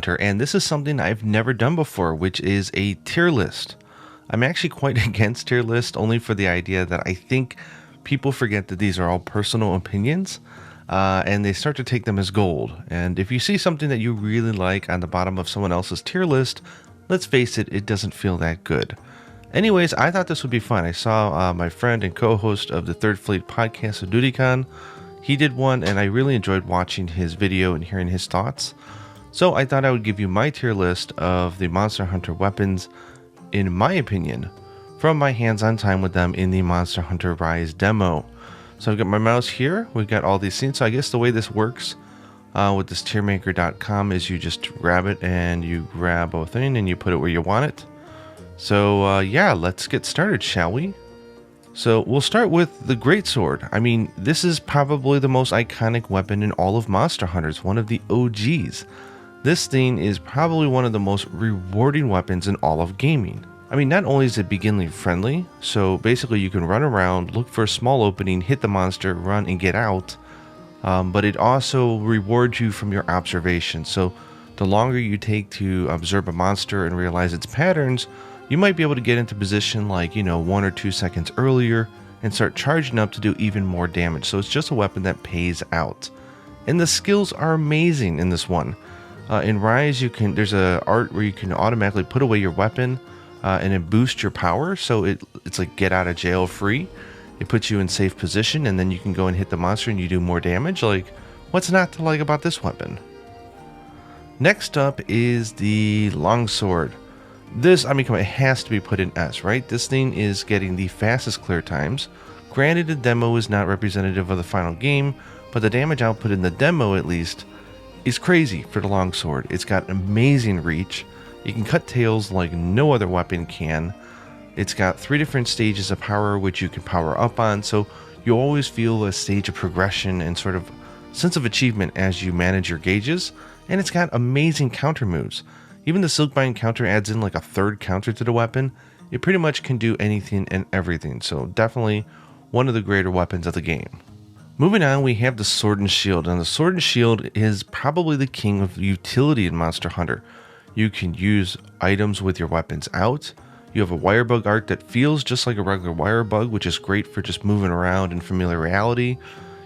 Hunter, and this is something I've never done before, which is a tier list. I'm actually quite against tier list, only for the idea that I think people forget that these are all personal opinions, and they start to take them as gold. And if you see something that you really like on the bottom of someone else's tier list, let's face it, it doesn't feel that good. Anyways, I thought this would be fun. I saw my friend and co-host of the Third Fleet podcast of DutyCon. He did one, and I really enjoyed watching his video and hearing his thoughts. So I thought I would give you my tier list of the Monster Hunter weapons, in my opinion, from my hands-on time with them in the Monster Hunter Rise demo. So I've got my mouse here. We've got all these scenes. So I guess the way this works with this tiermaker.com is you just grab it and you grab a thing and you put it where you want it. So yeah, let's get started, shall we? So we'll start with the Greatsword. I mean, this is probably the most iconic weapon in all of Monster Hunters, one of the OGs. This thing is probably one of the most rewarding weapons in all of gaming. I mean, not only is it beginner friendly, so basically you can run around, look for a small opening, hit the monster, run and get out, but it also rewards you from your observation. So the longer you take to observe a monster and realize its patterns, you might be able to get into position like, 1 or 2 seconds earlier and start charging up to do even more damage. So it's just a weapon that pays out. And the skills are amazing in this one. In Rise, there's a art where you can automatically put away your weapon and it boosts your power. So it's like get out of jail free. It puts you in safe position, and then you can go and hit the monster and you do more damage. Like, what's not to like about this weapon? Next up is the Longsword. This, I mean, come on, it has to be put in S, right? This thing is getting the fastest clear times. Granted, the demo is not representative of the final game, but the damage output in the demo, at least, is crazy for the Longsword. It's got amazing reach. You can cut tails like no other weapon can. It's got 3 different stages of power, which you can power up on, so you always feel a stage of progression and sort of sense of achievement as you manage your gauges. And it's got amazing counter moves. Even the Silkbind counter adds in like a 3rd counter to the weapon. It pretty much can do anything and everything, so definitely one of the greater weapons of the game. Moving on, we have the Sword and Shield, and the Sword and Shield is probably the king of utility in Monster Hunter. You can use items with your weapons out. You have a Wirebug art that feels just like a regular Wirebug, which is great for just moving around in familiarity.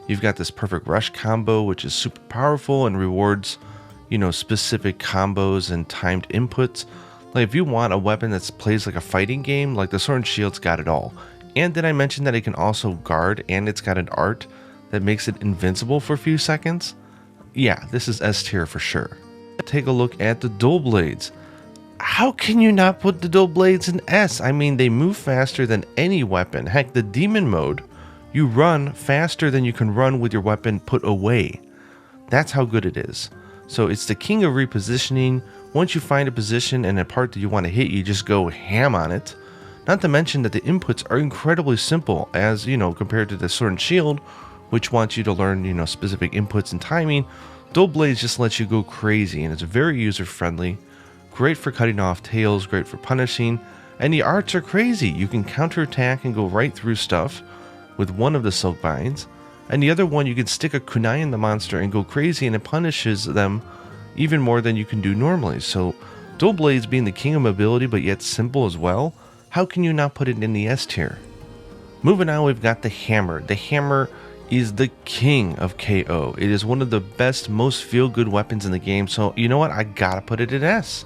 You've got this perfect rush combo, which is super powerful and rewards specific combos and timed inputs. Like if you want a weapon that plays like a fighting game, like the Sword and Shield's got it all. And did I mention that it can also guard, and it's got an art that makes it invincible for a few seconds? Yeah, this is S tier for sure. Take a look at the Dual Blades. How can you not put the Dual Blades in S? I mean, they move faster than any weapon. Heck, the Demon mode, you run faster than you can run with your weapon put away. That's how good it is. So it's the king of repositioning. Once you find a position and a part that you want to hit, you just go ham on it. Not to mention that the inputs are incredibly simple, as compared to the Sword and Shield, which wants you to learn specific inputs and timing. Dual Blades just lets you go crazy, and it's very user friendly. Great for cutting off tails, great for punishing, and the arts are crazy. You can counterattack and go right through stuff with one of the Silkbinds. And the other one, you can stick a kunai in the monster and go crazy, and it punishes them even more than you can do normally. So Dual Blades being the king of mobility, but yet simple as well, how can you not put it in the S tier? Moving on, we've got the Hammer. The Hammer is the king of KO. It is one of the best, most feel-good weapons in the game, so you know what? I gotta put it in S.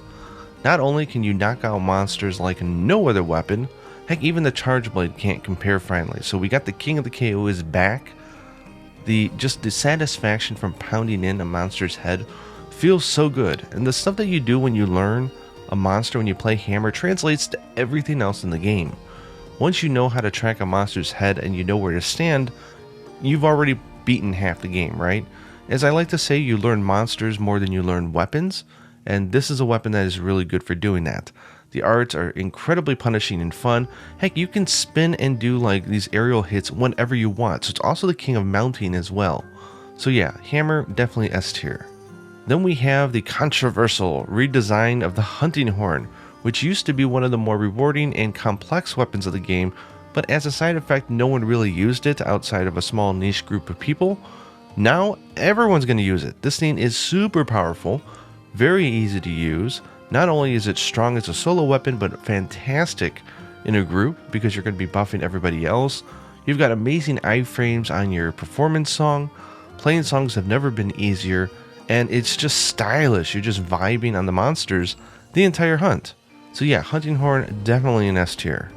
Not only can you knock out monsters like no other weapon, heck, even the Charge Blade can't compare finally. So we got the king of the KO is back. The satisfaction from pounding in a monster's head feels so good, and the stuff that you do when you learn a monster when you play Hammer translates to everything else in the game. Once you know how to track a monster's head and you know where to stand, you've already beaten half the game, right? As I like to say, you learn monsters more than you learn weapons, and this is a weapon that is really good for doing that. The arts are incredibly punishing and fun. Heck, you can spin and do like these aerial hits whenever you want. So it's also the king of mounting as well. So yeah, Hammer, definitely S tier. Then we have the controversial redesign of the Hunting Horn, which used to be one of the more rewarding and complex weapons of the game, but as a side effect, no one really used it outside of a small niche group of people. Now, everyone's going to use it. This thing is super powerful, very easy to use. Not only is it strong as a solo weapon, but fantastic in a group because you're going to be buffing everybody else. You've got amazing iframes on your performance song. Playing songs have never been easier, and it's just stylish. You're just vibing on the monsters the entire hunt. So yeah, Hunting Horn, definitely an S tier.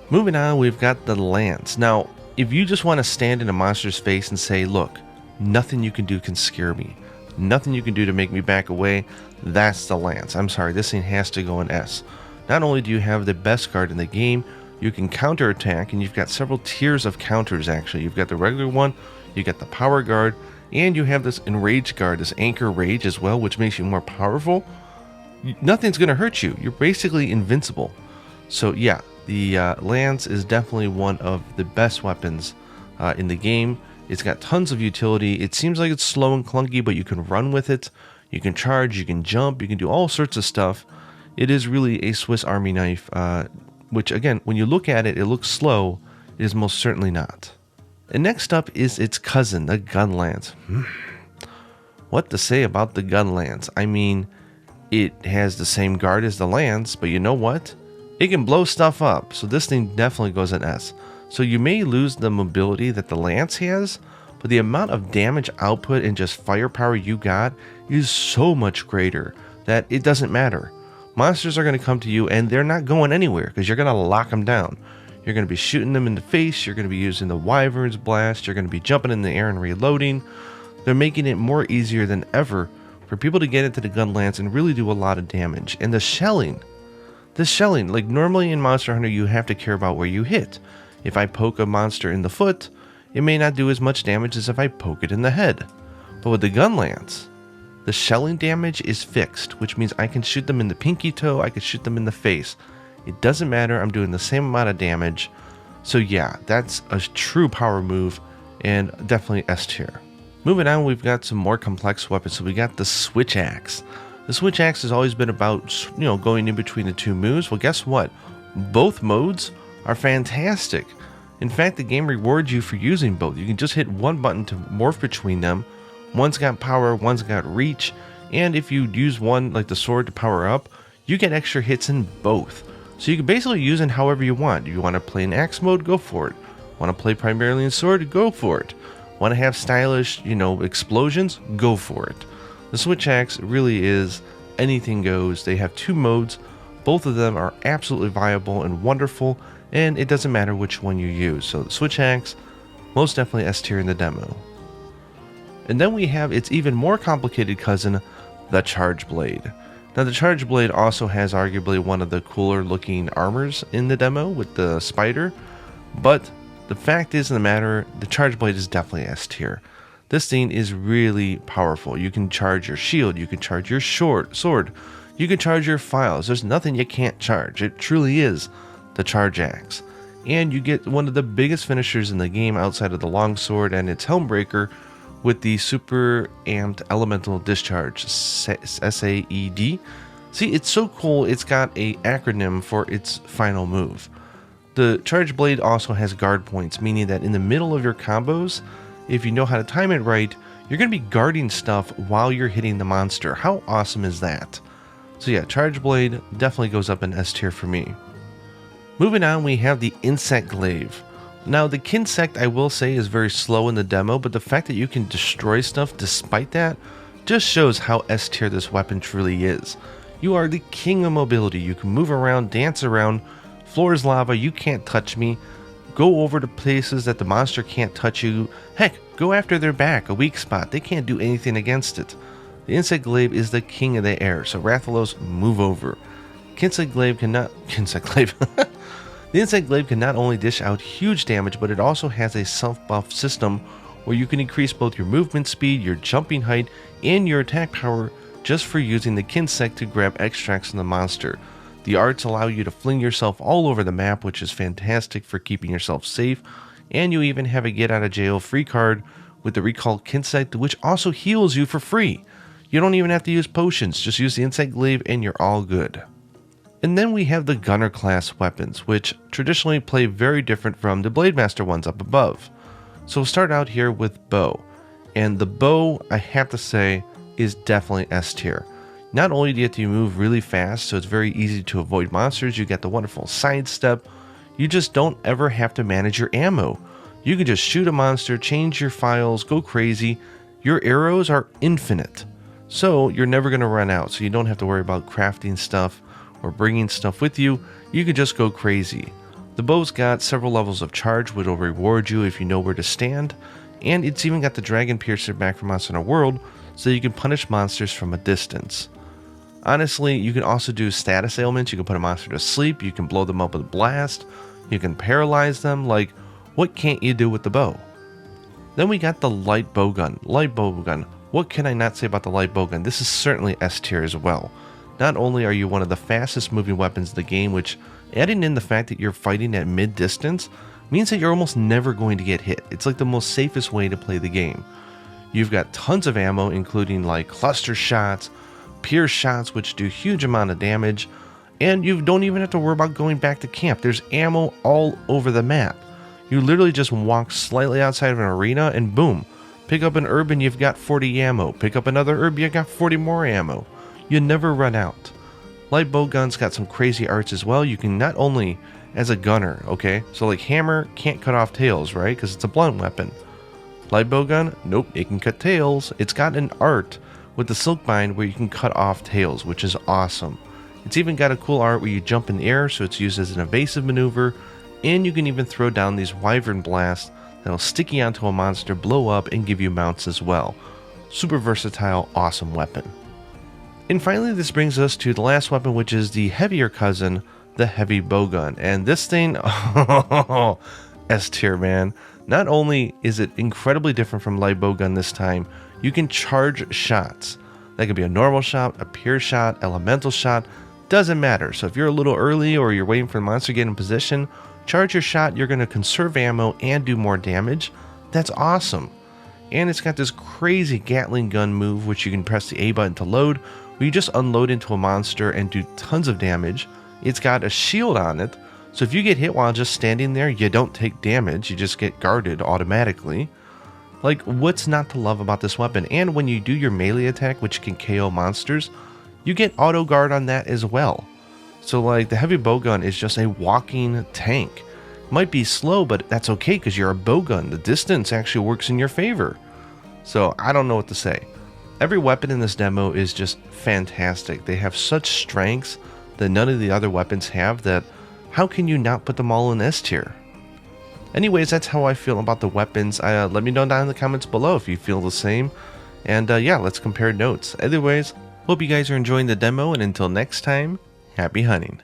Moving on, we've got the Lance. Now, if you just want to stand in a monster's face and say, look, nothing you can do can scare me, nothing you can do to make me back away, that's the Lance. I'm sorry, this thing has to go in S. Not only do you have the best guard in the game, you can counterattack, and you've got several tiers of counters actually. You've got the regular one, you got the power guard, and you have this enraged guard, this anchor rage as well, which makes you more powerful. Nothing's going to hurt you. You're basically invincible. So yeah, the Lance is definitely one of the best weapons in the game. It's got tons of utility. It seems like it's slow and clunky, but you can run with it. You can charge, you can jump, you can do all sorts of stuff. It is really a Swiss Army knife, which again, when you look at it, it looks slow. It is most certainly not. And next up is its cousin, the Gun Lance. What to say about the Gun Lance? I mean, it has the same guard as the Lance, but you know what? It can blow stuff up, so this thing definitely goes in S. So you may lose the mobility that the Lance has, but the amount of damage output and just firepower you got is so much greater that it doesn't matter. Monsters are going to come to you and they're not going anywhere because you're going to lock them down. You're going to be shooting them in the face, you're going to be using the Wyvern's Blast, you're going to be jumping in the air and reloading. They're making it more easier than ever for people to get into the Gun Lance and really do a lot of damage. And the shelling, like normally in Monster Hunter you have to care about where you hit. If I poke a monster in the foot, it may not do as much damage as if I poke it in the head. But with the Gun Lance, the shelling damage is fixed, which means I can shoot them in the pinky toe, I can shoot them in the face. It doesn't matter, I'm doing the same amount of damage. So yeah, that's a true power move and definitely S tier. Moving on, we've got some more complex weapons. So we got the Switch Axe. The Switch Axe has always been about, going in between the two moves. Well, guess what? Both modes are fantastic. In fact, the game rewards you for using both. You can just hit one button to morph between them. One's got power, one's got reach, and if you use one, like the sword, to power up, you get extra hits in both. So you can basically use it however you want. If you want to play in axe mode, go for it. Want to play primarily in sword, go for it. Want to have stylish, explosions, go for it. The Switch Axe really is anything goes. They have two modes. Both of them are absolutely viable and wonderful, and it doesn't matter which one you use. So the Switch Axe, most definitely S tier in the demo. And then we have its even more complicated cousin, the Charge Blade. Now the Charge Blade also has arguably one of the cooler looking armors in the demo with the spider, but the fact is in the matter, the Charge Blade is definitely S tier. This thing is really powerful. You can charge your shield, you can charge your sword, you can charge your files. There's nothing you can't charge. It truly is the Charge Axe. And you get one of the biggest finishers in the game outside of the longsword and its Helmbreaker with the Super Amped Elemental Discharge, SAED. See, it's so cool, it's got a acronym for its final move. The Charge Blade also has guard points, meaning that in the middle of your combos, if you know how to time it right, you're going to be guarding stuff while you're hitting the monster. How awesome is that? So yeah, Charge Blade definitely goes up in S tier for me. Moving on, we have the Insect Glaive. Now, the Kinsect, I will say, is very slow in the demo, but the fact that you can destroy stuff despite that just shows how S tier this weapon truly is. You are the king of mobility. You can move around, dance around, floor is lava, you can't touch me, go over to places that the monster can't touch you. Heck, go after their back, a weak spot. They can't do anything against it. The Insect Glaive is the king of the air, so Rathalos, move over. The Insect Glaive can not only dish out huge damage, but it also has a self-buff system where you can increase both your movement speed, your jumping height, and your attack power just for using the Kinsect to grab extracts from the monster. The arts allow you to fling yourself all over the map, which is fantastic for keeping yourself safe, and you even have a get out of jail free card with the Recall Kinsect, which also heals you for free. You don't even have to use potions, just use the Insect Glaive and you're all good. And then we have the Gunner class weapons, which traditionally play very different from the Blade Master ones up above. So we'll start out here with Bow. And the Bow, I have to say, is definitely S tier. Not only do you have to move really fast, so it's very easy to avoid monsters, you get the wonderful sidestep. You just don't ever have to manage your ammo. You can just shoot a monster, change your files, go crazy. Your arrows are infinite, so you're never going to run out, so you don't have to worry about crafting stuff or bringing stuff with you. You can just go crazy. The bow's got several levels of charge, which will reward you if you know where to stand, and it's even got the Dragon Piercer back from Monster Hunter World, so you can punish monsters from a distance. Honestly, you can also do status ailments. You can put a monster to sleep, you can blow them up with a blast, you can paralyze them. Like, what can't you do with the bow? Then we got the light bowgun. Light bowgun. What can I not say about the light bowgun? This is certainly S tier as well. Not only are you one of the fastest moving weapons in the game, which, adding in the fact that you're fighting at mid distance, means that you're almost never going to get hit. It's like the most safest way to play the game. You've got tons of ammo, including like cluster shots, pierce shots, which do huge amount of damage, and you don't even have to worry about going back to camp. There's ammo all over the map. You literally just walk slightly outside of an arena and boom, pick up an herb and you've got 40 ammo. Pick up another herb, you got 40 more ammo. You never run out. Light bowgun's got some crazy arts as well. You can not only as a gunner, okay, so like hammer can't cut off tails, right, because it's a blunt weapon. Light bowgun, nope, it can cut tails. It's got an art with the silk bind where you can cut off tails, which is awesome. It's even got a cool art where you jump in the air, so it's used as an evasive maneuver, and you can even throw down these wyvern blasts that'll stick you onto a monster, blow up, and give you mounts as well. Super versatile, awesome weapon. And finally, this brings us to the last weapon, which is the heavier cousin, the heavy bowgun. And this thing, oh, S tier, man. Not only is it incredibly different from light bowgun this time, you can charge shots. That could be a normal shot, a pure shot, elemental shot, doesn't matter. So if you're a little early or you're waiting for the monster to get in position, charge your shot, you're going to conserve ammo and do more damage. That's awesome. And it's got this crazy Gatling gun move, which you can press the A button to load, where you just unload into a monster and do tons of damage. It's got a shield on it, so if you get hit while just standing there, you don't take damage, you just get guarded automatically. Like, what's not to love about this weapon? And when you do your melee attack, which can KO monsters, you get auto guard on that as well. So like, the heavy bowgun is just a walking tank. Might be slow, but that's okay because you're a bowgun. The distance actually works in your favor. So I don't know what to say. Every weapon in this demo is just fantastic. They have such strengths that none of the other weapons have, that how can you not put them all in S tier? Anyways, that's how I feel about the weapons. Let me know down in the comments below if you feel the same. And yeah, let's compare notes. Anyways, hope you guys are enjoying the demo, and until next time, happy hunting.